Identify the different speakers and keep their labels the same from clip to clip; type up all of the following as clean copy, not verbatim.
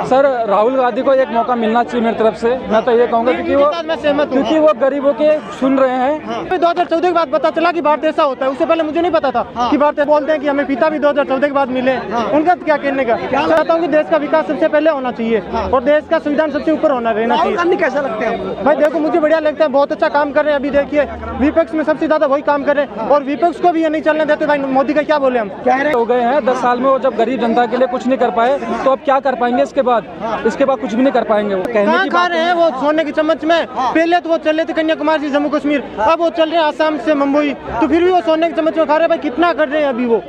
Speaker 1: Sir Rahul Gandhi को एक मौका मिलना चाहिए मेरी तरफ से। मैं तो ये कहूँगा क्योंकि वो गरीबों के सुन रहे हैं।
Speaker 2: 2014 के बाद पता चला कि भारत ऐसा होता है, उससे पहले मुझे नहीं पता था कि भारत बोलते हैं कि हमें पिता भी 2014 के बाद मिले। उनका क्या कहने का, चाहता हूँ कि देश का विकास सबसे पहले होना चाहिए और देश का संविधान सबसे ऊपर रहना चाहिए।
Speaker 3: गांधी कैसा लगता है
Speaker 2: भाई देखो, मुझे बढ़िया लगता है, बहुत अच्छा काम कर रहे हैं। अभी देखिए विपक्ष में सबसे ज्यादा वही काम कर रहे हैं और विपक्ष को भी ये नहीं चलने देते। भाई मोदी का क्या बोले, हम
Speaker 1: कह रहे हो गए हैं 10 साल में वो जब गरीब जनता के लिए कुछ नहीं कर पाए तो अब क्या कर पाएंगे इसके बाद कुछ भी नहीं कर पाएंगे। वो
Speaker 2: कहाँ खा रहे हैं वो सोने की चम्मच में। पहले तो वो चल रहे थे कन्याकुमारी से जम्मू कश्मीर, अब वो चल रहे हैं आसाम से मुंबई, तो फिर भी वो सोने की चम्मच में खा रहे हैं। भाई कितना कर रहे हैं अभी वो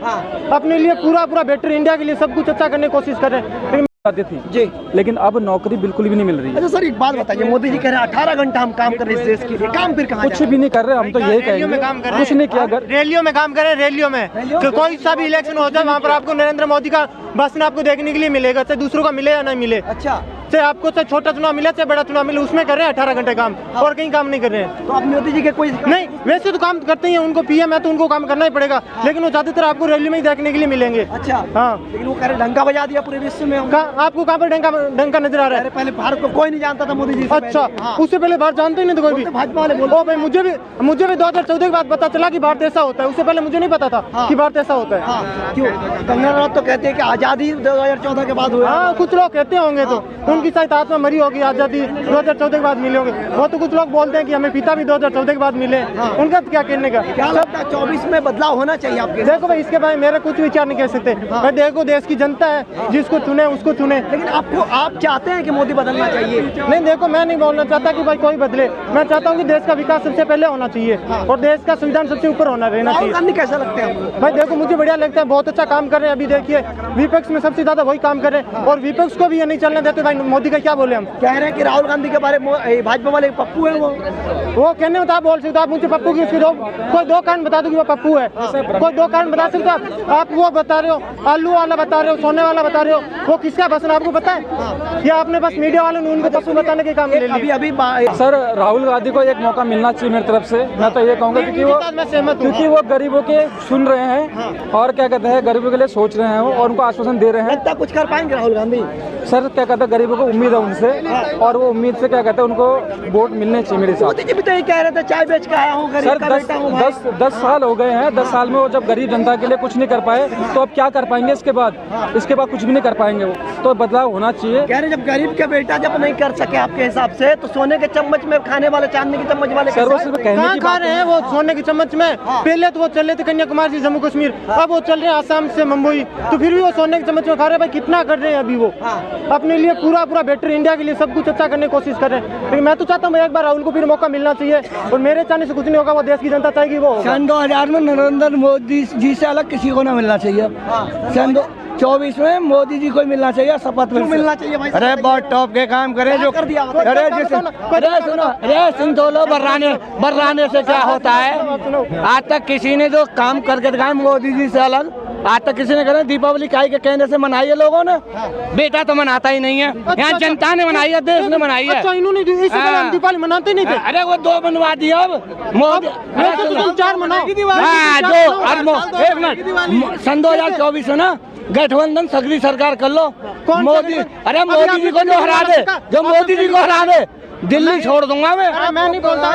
Speaker 2: अपने लिए पूरा बेटर इंडिया के लिए सब कुछ अच्छा करने की कोशिश कर रहे हैं
Speaker 1: थी जी, लेकिन अब नौकरी बिल्कुल भी नहीं मिल रही है।
Speaker 3: अच्छा सर, एक बात बताइए, मोदी जी कह रहे हैं 18 घंटा हम काम कर रहे हैं इस देश के लिए, काम फिर कहाँ
Speaker 1: कुछ भी नहीं कर रहे। हम तो यही कहेंगे कुछ नहीं किया।
Speaker 2: रैलियों में काम कर रहे हैं, रैलियों में कोई सा भी इलेक्शन हो जाए वहाँ पर आपको नरेंद्र मोदी का भाषण आपको देखने के लिए मिलेगा, चाहे दूसरों का मिले या नहीं मिले।
Speaker 3: अच्छा,
Speaker 2: चाहे आपको चाहे छोटा चुनाव मिले चाहे बड़ा चुनाव मिले, उसमें कर रहे हैं 18 घंटे काम और कहीं काम नहीं कर रहे हैं।
Speaker 3: तो अब मोदी जी के कोई
Speaker 2: नहीं, वैसे तो काम करते ही हैं, उनको पीएम है तो उनको काम करना ही पड़ेगा, लेकिन वो ज्यादातर आपको रैली में ही देखने के लिए मिलेंगे।
Speaker 3: अच्छा
Speaker 2: हाँ,
Speaker 3: लेकिन वो कह रहे डंका बजा दिया पूरे विश्व में।
Speaker 2: आपको कहाँ पर डंका नजर आ रहा है?
Speaker 3: पहले भारत को कोई नहीं जानता था मोदी जी।
Speaker 2: अच्छा, उससे पहले भारत जानते ही नहीं थे कोई भी।
Speaker 3: भाजपा वाले बोलते
Speaker 2: ओ भाई, मुझे भी 2014 के बाद पता चला कि भारत ऐसा होता है, उससे पहले मुझे नहीं पता था कि भारत ऐसा होता है।
Speaker 3: क्यों? कंगना रनौत तो कहते हैं कि आजादी 2014 के बाद हुआ।
Speaker 2: हाँ, कुछ लोग कहते होंगे, तो उनकी शायद आत्मा मरी होगी, आजादी 2014 के बाद मिले होंगे। वो तो कुछ लोग बोलते हैं कि हमें पिता भी 2014 के बाद मिले। उनका क्या कहने का,
Speaker 3: क्या लगता है 24 में बदलाव होना चाहिए आपके?
Speaker 2: देखो भाई, इसके बारे में मेरे कुछ विचार नहीं कह सकते। भाई देखो, देश की जनता है, जिसको चुने उसको चुने।
Speaker 3: लेकिन आप चाहते हैं कि मोदी बदलना चाहिए?
Speaker 2: नहीं, देखो मैं नहीं बोलना चाहता कि भाई कोई बदले। मैं चाहता हूँ कि देश का विकास सबसे पहले होना चाहिए और देश का संविधान सबसे ऊपर रहना चाहिए।
Speaker 3: गांधी कैसा लगता है?
Speaker 2: भाई देखो, मुझे बढ़िया लगता है, बहुत अच्छा काम कर रहे हैं। अभी देखिए विपक्ष में सबसे ज्यादा वही काम कर रहे हैं और विपक्ष को भी ये नहीं चलने देते। भाई मोदी का क्या बोले, हम
Speaker 3: कह रहे हैं कि राहुल गांधी के बारे में भाजपा वाले पप्पू है। वो
Speaker 2: कहने में आप बोल सकते हो, आप मुझे पप्पू की कोई 2 कारण बता दो कि वो पप्पू है। कोई 2 कारण बता सकते हो आप? वो बता रहे हो, आलू वाला बता रहे हो, सोने वाला बता रहे हो, वो किसका भाषण आपको पता है या आपने बस मीडिया वालों ने उनको पप्पू बताने के काम ले लिया?
Speaker 3: अभी
Speaker 1: सर राहुल गांधी को एक मौका मिलना चाहिए मेरी तरफ से। मैं तो ये कहूँगा क्योंकि वो गरीबों के सुन रहे हैं और क्या कहते हैं गरीबों के लिए सोच रहे हैं और उनको आश्वासन दे रहे हैं।
Speaker 3: लगता कुछ कर पाएंगे राहुल गांधी?
Speaker 1: सर क्या कहते हैं गरीबों को उम्मीद है उनसे और वो उम्मीद से क्या कहते हैं उनको वोट मिलने चाहिए मेरे हिसाब से।
Speaker 3: मोदी जी भी तो ये कह रहे थे चाय बेच के आया हूँ,
Speaker 1: सर 10 साल हो गए हैं। 10 साल में वो जब गरीब जनता के लिए कुछ नहीं कर पाए तो अब क्या कर पाएंगे इसके बाद कुछ भी नहीं कर पाएंगे। वो तो बदलाव होना चाहिए।
Speaker 3: कह रहे जब गरीब का बेटा जब नहीं कर सके आपके हिसाब से, तो सोने के चम्मच में खाने वाले चांदी की चम्मच वाले
Speaker 2: कहाँ खा रहे हैं वो सोने की चम्मच में। पहले तो वो चल रहे थे कन्याकुमारी से जम्मू कश्मीर, अब वो चल रहे हैं आसाम से मुंबई, तो फिर भी वो सोने की चम्मच में खा रहे हैं। भाई कितना कर रहे हैं अभी वो अपने लिए पूरा बेटर इंडिया के लिए सब कुछ अच्छा करने की कोशिश कर रहे हैं। लेकिन मैं तो चाहता हूँ एक बार राहुल को फिर मौका मिलना चाहिए और मेरे चाहने से कुछ नहीं होगा, वो देश की जनता चाहेगी वो।
Speaker 4: सन 2000 में नरेंद्र मोदी जी से अलग किसी को ना मिलना चाहिए। सन 24 में मोदी जी को मिलना चाहिए, शपथ
Speaker 3: मिलना चाहिए भाई।
Speaker 4: अरे बहुत टॉप के काम करे जो
Speaker 3: कर दिया।
Speaker 4: अरे सुन तो लो, बर्राने से क्या होता है? आज तक किसी ने जो काम करके दिखाया मोदी जी से अलग आज तक किसी ने कहा। दीपावली काहे के कहने से मनाई है लोगों ने, बेटा तो मनाता ही नहीं है। यहाँ जनता ने मनाई है, देश ने मनाई है।
Speaker 2: अच्छा, इन्होंने दीपावली मनाते नहीं थे?
Speaker 4: अरे वो 2 बनवा दिया अब मोदी।
Speaker 2: 4 मनाओ।
Speaker 4: एक मिनट, सन 2024 है ना, गठबंधन सगरी सरकार कर लो। मोदी, अरे मोदी जी को जो हरा दे, जो मोदी जी को हरा दे, दिल्ली छोड़ दूंगा मैं।
Speaker 2: मैं नहीं बोलता।